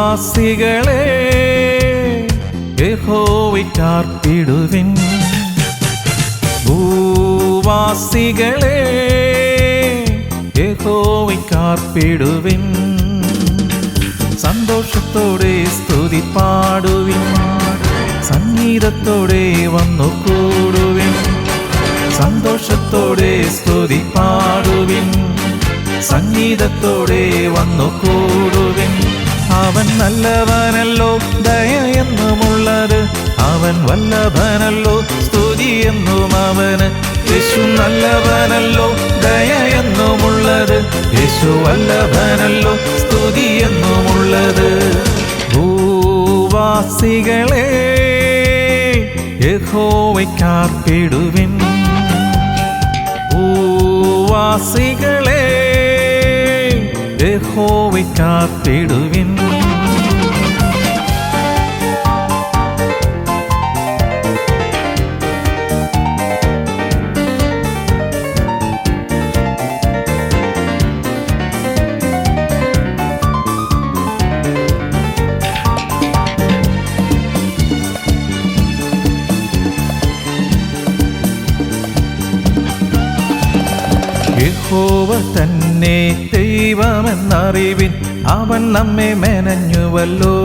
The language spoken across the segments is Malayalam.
ഭൂവാസികളെ യഹോവയ്ക്കാർപ്പിടുവിൻ. ഭൂവാസികളെ യഹോവയ്ക്കാർപ്പിടുവിൻ. സന്തോഷത്തോടെ സ്തുതി പാടുവിൻ, സംഗീതത്തോടെ വന്നു കൂടുവിൻ. സന്തോഷത്തോടെ സ്തുതി പാടുവിൻ, സംഗീതത്തോടെ വന്നു കൂടുവിൻ. അവൻ നല്ലവനല്ലോ, ദയ എന്നുമുള്ളത് അവൻ വല്ലഭനല്ലോ, സ്തുതി എന്നും അവന്. യേശു നല്ലവനല്ലോ, ദയ എന്നുമുള്ളത് യേശു വല്ലഭനല്ലോ, സ്തുതി എന്നുമുള്ളത്. ഭൂവാസികളെ യഹോവയ്ക്കാർപ്പിടുവിൻ. ഭൂവാസികളെ യഹോവയ്ക്കാർപ്പിടുവിൻ. യഹോവ തന്നെ ദൈവമെന്നറിവിൻ, അവൻ നമ്മെ മെനഞ്ഞുവല്ലോ.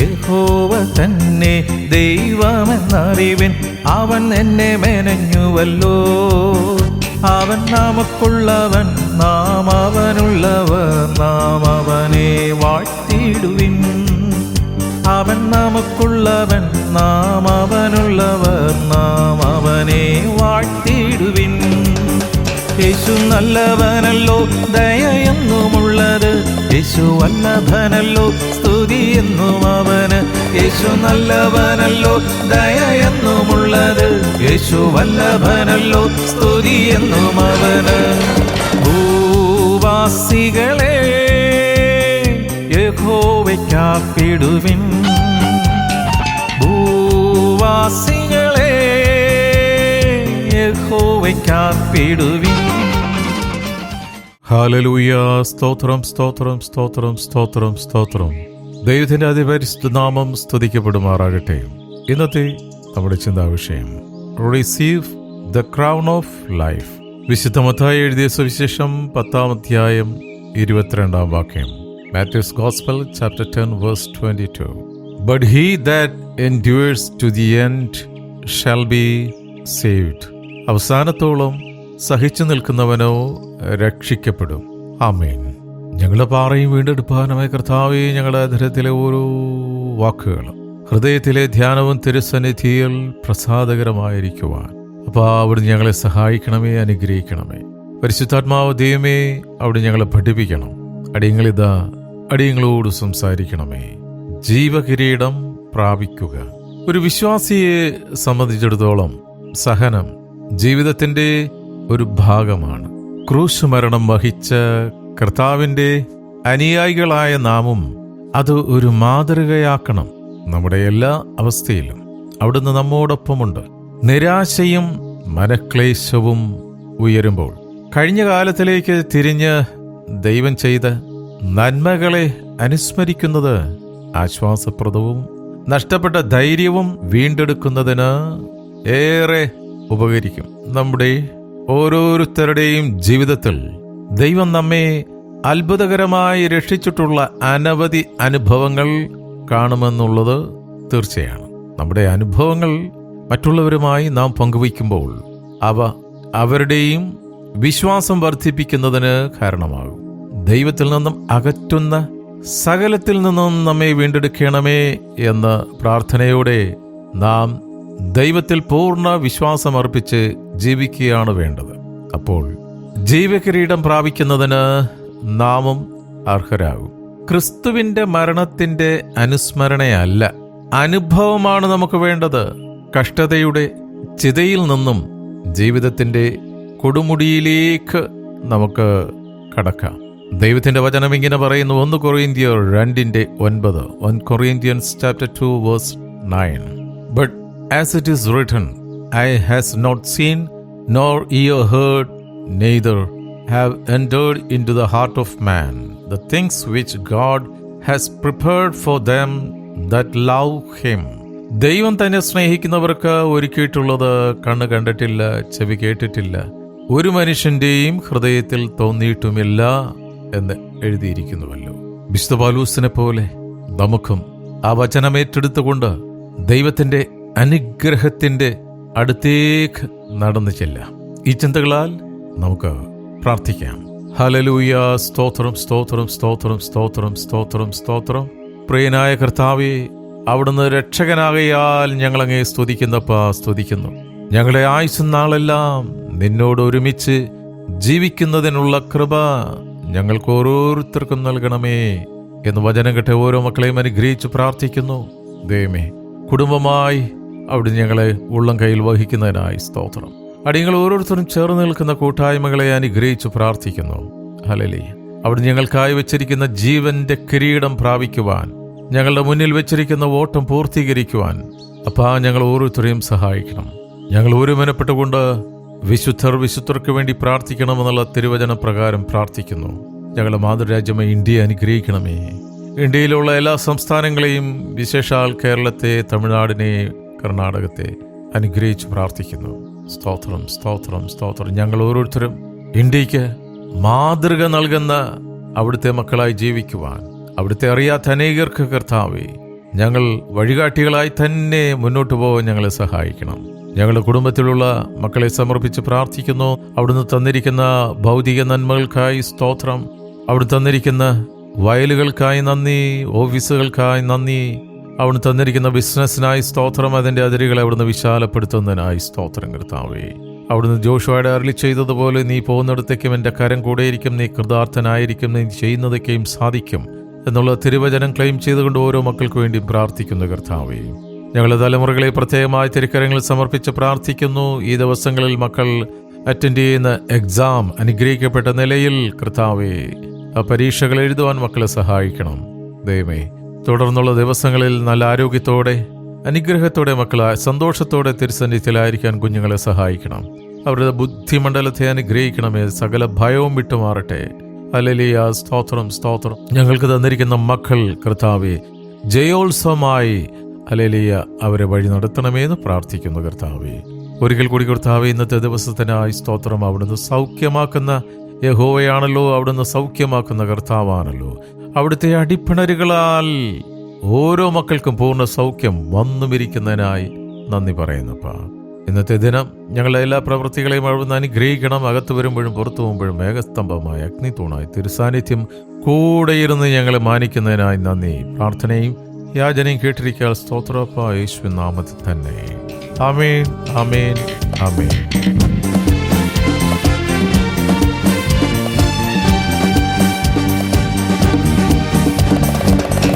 യഹോവ തന്നെ ദൈവമെന്നറിവിൻ, അവൻ എന്നെ മെനഞ്ഞുവല്ലോ. അവൻ നമുക്കുള്ളവൻ, നാം അവനുള്ളവർ, നാം അവനെ വാഴ്ത്തിടുവിൻ. അവൻ നമുക്കുള്ളവൻ, നാം അവനുള്ളവർ, നാം അവനെ വാഴ്ത്തിടുവിൻ. യേശു നല്ലവനല്ലോ, ദയ എന്നുമുള്ളത് യേശു വല്ലഭനല്ലോ, സ്തുതി എന്നും അവന്. യേശു നല്ലവനല്ലോ, ദയ എന്നുമുള്ളത് യേശു വല്ലഭനല്ലോ, സ്തുതി എന്നും അവന്. ഭൂവാസികളെ യഹോവയ്ക്കാർപ്പിടുവിൻ. ഭൂവാസികളെ യഹോവയ്ക്കാർപ്പിടുവിൻ. ഹല്ലേലൂയ. സ്തോത്രം, സ്തോത്രം, സ്തോത്രം, സ്തോത്രം, സ്തോത്രം. ദൈവത്തിന്റെ അതിപരിശുദ്ധ നാമം സ്തുതിക്കപ്പെടുമാറാകട്ടെ. ഇന്നത്തെ നമ്മുടെ ചിന്താവിഷയം receive the crown of life. വിശുദ്ധ മത്തായി എഴുതിയ സുവിശേഷം 10-ാം അധ്യായം 22-ാം വാക്യം. Mathews gospel chapter 10 verse 22. But he that endures to the end shall be saved. അവസാനത്തോളം സഹിച്ചു നിൽക്കുന്നവനോ രക്ഷിക്കപ്പെടും. ആമേൻ. ഞങ്ങളുടെ പാറയും വീണ്ടെടുപ്പാനുമായ കർത്താവേ, ഞങ്ങളുടെ അധരത്തിലെ ഓരോ വാക്കുകളും ഹൃദയത്തിലെ ധ്യാനവും തിരുസന്നിധിയിൽ പ്രസാദകരമായിരിക്കുവാൻ അപ്പോൾ അവിടെ ഞങ്ങളെ സഹായിക്കണമേ, അനുഗ്രഹിക്കണമേ. പരിശുദ്ധാത്മാവ് ദൈവമേ, അവിടെ ഞങ്ങളെ പഠിപ്പിക്കണം. അടിയങ്ങളിതാ അടിയങ്ങളോട് സംസാരിക്കണമേ. ജീവകിരീടം പ്രാപിക്കുക. ഒരു വിശ്വാസിയെ സംബന്ധിച്ചിടത്തോളം സഹനം ജീവിതത്തിൻ്റെ ഒരു ഭാഗമാണ്. ക്രൂശ് മരണം വഹിച്ച കർത്താവിൻ്റെ അനുയായികളായ നാമും അത് ഒരു മാതൃകയാക്കണം. നമ്മുടെ എല്ലാ അവസ്ഥയിലും അവിടുന്ന് നമ്മോടൊപ്പമുണ്ട്. നിരാശയും മനക്ലേശവും ഉയരുമ്പോൾ കഴിഞ്ഞ കാലത്തിലേക്ക് തിരിഞ്ഞ് ദൈവം ചെയ്ത നന്മകളെ അനുസ്മരിക്കുന്നത് ആശ്വാസപ്രദവും നഷ്ടപ്പെട്ട ധൈര്യവും വീണ്ടെടുക്കുന്നതിന് ഏറെ ഉപകരിക്കും. നമ്മുടെ ഓരോരുത്തരുടെയും ജീവിതത്തിൽ ദൈവം നമ്മെ അത്ഭുതകരമായി രക്ഷിച്ചിട്ടുള്ള അനവധി അനുഭവങ്ങൾ കാണുമെന്നുള്ളത് തീർച്ചയാണ്. നമ്മുടെ അനുഭവങ്ങൾ മറ്റുള്ളവരുമായി നാം പങ്കുവയ്ക്കുമ്പോൾ അവ അവരുടെയും വിശ്വാസം വർദ്ധിപ്പിക്കുന്നതിന് കാരണമാകും. ദൈവത്തിൽ നിന്നും അകറ്റുന്ന സകലത്തിൽ നിന്നും നമ്മെ വീണ്ടെടുക്കണമേ എന്ന പ്രാർത്ഥനയോടെ നാം ദൈവത്തിൽ പൂർണ്ണ വിശ്വാസമർപ്പിച്ച് ജീവിക്കുകയാണ് വേണ്ടത്. അപ്പോൾ ജീവകിരീടം പ്രാപിക്കുന്നതിന് നാമും അർഹരാകും. ക്രിസ്തുവിന്റെ മരണത്തിന്റെ അനുസ്മരണയല്ല, അനുഭവമാണ് നമുക്ക് വേണ്ടത്. കഷ്ടതയുടെ ചിതയിൽ നിന്നും ജീവിതത്തിന്റെ കൊടുമുടിയിലേക്ക് നമുക്ക് കടക്കാം. ദൈവത്തിന്റെ വചനം ഇങ്ങനെ പറയുന്നു. 1 കൊറിന്ത്യർ 2:9. 1 Corinthians chapter 2 verse 9. But as it is written, eye has not seen, nor ear heard, neither have entered into the heart of man the things which God has prepared for them that love him. ദൈവം തന്നെ സ്നേഹിക്കുന്നവർക്ക് ഒരുക്കിയിട്ടുള്ളത് കണ്ണ് കണ്ടിട്ടില്ല, ചെവി കേട്ടിട്ടില്ല, ഒരു മനുഷ്യന്റെയും ഹൃദയത്തിൽ തോന്നിയിട്ടുമില്ല എന്ന് എഴുതിയിരിക്കുന്നുവല്ലോ. വിശുദ്ധ പൗലോസിനെ പോലെ നമുക്കും ആ വചനം ഏറ്റെടുത്തുകൊണ്ട് ദൈവത്തിന്റെ അനുഗ്രഹത്തിന്റെ അടുത്തേക്ക് നടന്നു ചെല്ലാം. ഈ ചിന്തകളാൽ നമുക്ക് പ്രാർത്ഥിക്കാം. ഹല്ലേലൂയ. സ്തോത്രം, സ്തോത്രം, സ്തോത്രം, സ്തോത്രം, സ്തോത്രം, സ്തോത്രം. പ്രിയനായ കർത്താവേ, അവിടുന്ന് രക്ഷകനാകയാൽ ഞങ്ങളങ്ങേ സ്തുതിക്കുന്നപ്പാ, സ്തുതിക്കുന്നു. ഞങ്ങളുടെ ആയുസ്സും നാളെല്ലാം നിന്നോട് ഒരുമിച്ച് ജീവിക്കുന്നതിനുള്ള കൃപ ഞങ്ങൾക്ക് ഓരോരുത്തർക്കും നൽകണമേ എന്ന് വചനം കേട്ട ഓരോ മക്കളെയും അനുഗ്രഹിച്ച് പ്രാർത്ഥിക്കുന്നു. ദൈവമേ, കുടുംബമായി അവിടുന്ന് ഞങ്ങളെ ഉള്ളം കയ്യിൽ വഹിക്കുന്നതിനായി സ്തോത്രം. അടിയങ്ങൾ ഓരോരുത്തരും ചേർന്ന് നിൽക്കുന്ന കൂട്ടായ്മകളെ അനുഗ്രഹിച്ച് പ്രാർത്ഥിക്കുന്നു. ഹല്ലേലൂയ. അവിടുന്ന് ഞങ്ങൾക്കായി വെച്ചിരിക്കുന്ന ജീവന്റെ കിരീടം പ്രാപിക്കുവാൻ, ഞങ്ങളുടെ മുന്നിൽ വെച്ചിരിക്കുന്ന ഓട്ടം പൂർത്തീകരിക്കുവാൻ അപ്പാ ഞങ്ങൾ ഓരോരുത്തരെയും സഹായിക്കണം. ഞങ്ങൾ ഒരുമനപ്പെട്ടുകൊണ്ട് വിശുദ്ധർക്ക് വേണ്ടി പ്രാർത്ഥിക്കണമെന്നുള്ള തിരുവചന പ്രകാരം പ്രാർത്ഥിക്കുന്നു. ഞങ്ങളുടെ മാതൃരാജ്യമായി ഇന്ത്യയെ അനുഗ്രഹിക്കണമേ. ഇന്ത്യയിലുള്ള എല്ലാ സംസ്ഥാനങ്ങളെയും, വിശേഷാൽ കേരളത്തെ, തമിഴ്നാടിനെ, കർണാടകത്തെ അനുഗ്രഹിച്ച് പ്രാർത്ഥിക്കുന്നു. സ്തോത്രം, സ്തോത്രം, സ്തോത്രം. ഞങ്ങൾ ഓരോരുത്തരും ഇന്ത്യക്ക് മാതൃക നൽകുന്ന അവിടുത്തെ മക്കളായി ജീവിക്കുവാൻ, അവിടുത്തെ അറിയാത്ത അനേകർക്ക് കർത്താവേ ഞങ്ങൾ വഴികാട്ടികളായി തന്നെ മുന്നോട്ട് പോകാൻ ഞങ്ങളെ സഹായിക്കണം. ഞങ്ങളുടെ കുടുംബത്തിലുള്ള മക്കളെ സമർപ്പിച്ച് പ്രാർത്ഥിക്കുന്നു. അവിടുന്ന് തന്നിരിക്കുന്ന ഭൗതിക നന്മകൾക്കായി സ്തോത്രം. അവിടുന്ന് തന്നിരിക്കുന്ന വയലുകൾക്കായി നന്ദി, ഓഫീസുകൾക്കായി നന്ദി. അവിടുന്ന് തന്നിരിക്കുന്ന ബിസിനസ്സിനായി സ്തോത്രം. അതിൻ്റെ അതിരുകളെ അവിടുന്ന് വിശാലപ്പെടുത്തുന്നതിനായി സ്തോത്രം കർത്താവേ. അവിടുന്ന് ജോഷുവയുടെ അരുളി ചെയ്തതുപോലെ നീ പോകുന്നിടത്തേക്കും എൻ്റെ കരം കൂടെയിരിക്കും, നീ കൃതാർത്ഥനായിരിക്കും, നീ ചെയ്യുന്നതൊക്കെയും സാധിക്കും എന്നുള്ള തിരുവചനം ക്ലെയിം ചെയ്തുകൊണ്ട് ഓരോ മക്കൾക്ക് വേണ്ടി പ്രാർത്ഥിക്കുന്നു കർത്താവേ. ഞങ്ങളുടെ തലമുറകളെ പ്രത്യേകമായ തിരുക്കരങ്ങളിൽ സമർപ്പിച്ച് പ്രാർത്ഥിക്കുന്നു. ഈ ദിവസങ്ങളിൽ മക്കൾ അറ്റൻഡ് ചെയ്യുന്ന എക്സാം അനുഗ്രഹിക്കപ്പെട്ട നിലയിൽ കർത്താവേ ആ പരീക്ഷകൾ എഴുതുവാൻ മക്കളെ സഹായിക്കണം. ദൈവമേ, തുടർന്നുള്ള ദിവസങ്ങളിൽ നല്ല ആരോഗ്യത്തോടെ, അനുഗ്രഹത്തോടെ, മക്കളായ സന്തോഷത്തോടെ തിരുസന്നിധിയിലായിരിക്കാൻ കുഞ്ഞുങ്ങളെ സഹായിക്കണം. അവരുടെ ബുദ്ധിമണ്ഡലത്തെ അനുഗ്രഹിക്കണമേ. സകല ഭയവും വിട്ടുമാറട്ടെ. ഹല്ലേലൂയ. സ്തോത്രം, സ്തോത്രം. ഞങ്ങൾക്ക് തന്നിരിക്കുന്ന മക്കൾ കർത്താവേ ജയോത്സവമായി ഹല്ലേലൂയ അവരെ വഴി നടത്തണമെന്ന് പ്രാർത്ഥിക്കുന്നു കർത്താവേ. ഒരിക്കൽ കൂടി കർത്താവേ, ഇന്നത്തെ ദിവസത്തിനായി സ്തോത്രം. അവിടുന്ന് സൗഖ്യമാക്കുന്ന യഹോവയാണല്ലോ, അവിടുന്ന് സൗഖ്യമാക്കുന്ന കർത്താവാണല്ലോ. അവിടുത്തെ അടിപ്പിണരുകളാൽ ഓരോ മക്കൾക്കും പൂർണ്ണ സൗഖ്യം വന്നുമിരിക്കുന്നതിനായി നന്ദി പറയുന്നപ്പാ. ഇന്നത്തെ ദിനം ഞങ്ങളുടെ എല്ലാ പ്രവൃത്തികളെയും അവിടുന്ന് അനുഗ്രഹിക്കണം. അകത്ത് വരുമ്പോഴും പുറത്തു പോകുമ്പോഴും മേഘസ്തംഭമായി, അഗ്നിത്തൂണായി തിരുസാന്നിധ്യം കൂടെയിരുന്ന് ഞങ്ങളെ മാനിക്കുന്നതിനായി നന്ദി. പ്രാർത്ഥനയും യാചനയും കേട്ടിരിക്കാൻ സ്തോത്രപ്പ, യേശുവിൻ നാമത്തിൽ തന്നെ. ആമേൻ, ആമേൻ, ആമേൻ.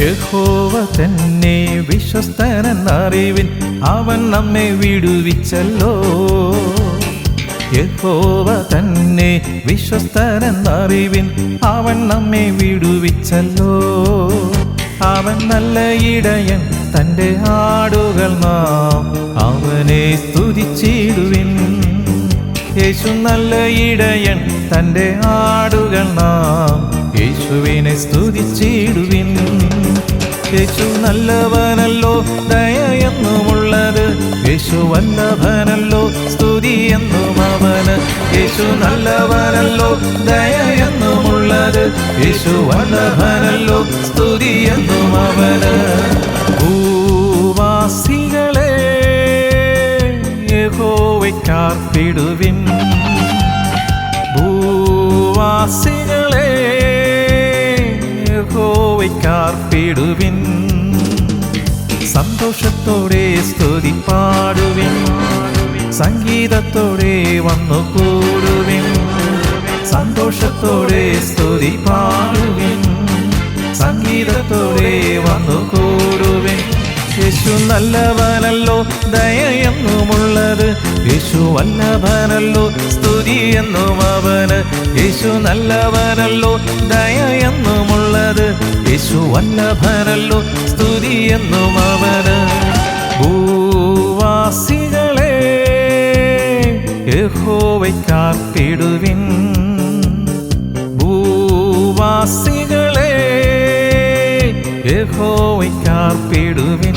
യഹോവ തന്നെ വിശ്വസ്തനെന്നറിവിൻ, അവൻ നമ്മെ വിടുവിച്ചല്ലോ. യഹോവ തന്നെ വിശ്വസ്തനെന്നറിവിൻ, അവൻ നമ്മെ വിടുവിച്ചല്ലോ. അവൻ നല്ല ഇടയൻ, തൻ്റെ ആടുകൾ നാം അവനെ സ്തുതിച്ചിടുവിൻ. യേശു നല്ല ഇടയൻ, തൻ്റെ ആടുകൾ നാം യേശുവിനെ സ്തുതിച്ചിടുവിൻ. യേശു നല്ലവനല്ലോ, ദയയെന്നുമുള്ളത്. യേശു വല്ലഭനല്ലോ, സ്തുതി എന്നും അവന്. യേശു നല്ലവനല്ലോ, ദയയെന്നുമുള്ളത്. യേശു വല്ലഭനല്ലോ, സ്തുതി എന്നും അവന്. ഭൂവാസികളെ യഹോവയ്ക്കാർപ്പിടുവിൻ. ഭൂവാസികളെ യഹോവയ്ക്കാർപ്പിടുവിൻ. സന്തോഷത്തോടെ സ്തുതി പാടുവിൻ, സംഗീതത്തോടെ വന്നു കൂടുവിൻ. സന്തോഷത്തോടെ സ്തുതി പാടുവിൻ, സംഗീതത്തോടെ വന്നു കൂടുവിൻ. യേശു നല്ലവനല്ലോ, ദയയെന്നുമുള്ളത്. യേശു വല്ലഭനല്ലോ, സ്തുതി എന്നും അവന്. യേശു നല്ലവനല്ലോ, ദയയെന്നുമുള്ളത്. യേശു വല്ലഭനല്ലോ, സ്തുതി എന്നും അവന്. ഭൂവാസികളെ യഹോവയ്ക്കാർപ്പിടുവിൻ. ഭൂവാസികളെ യഹോവയ്ക്കാർപ്പിടുവിൻ.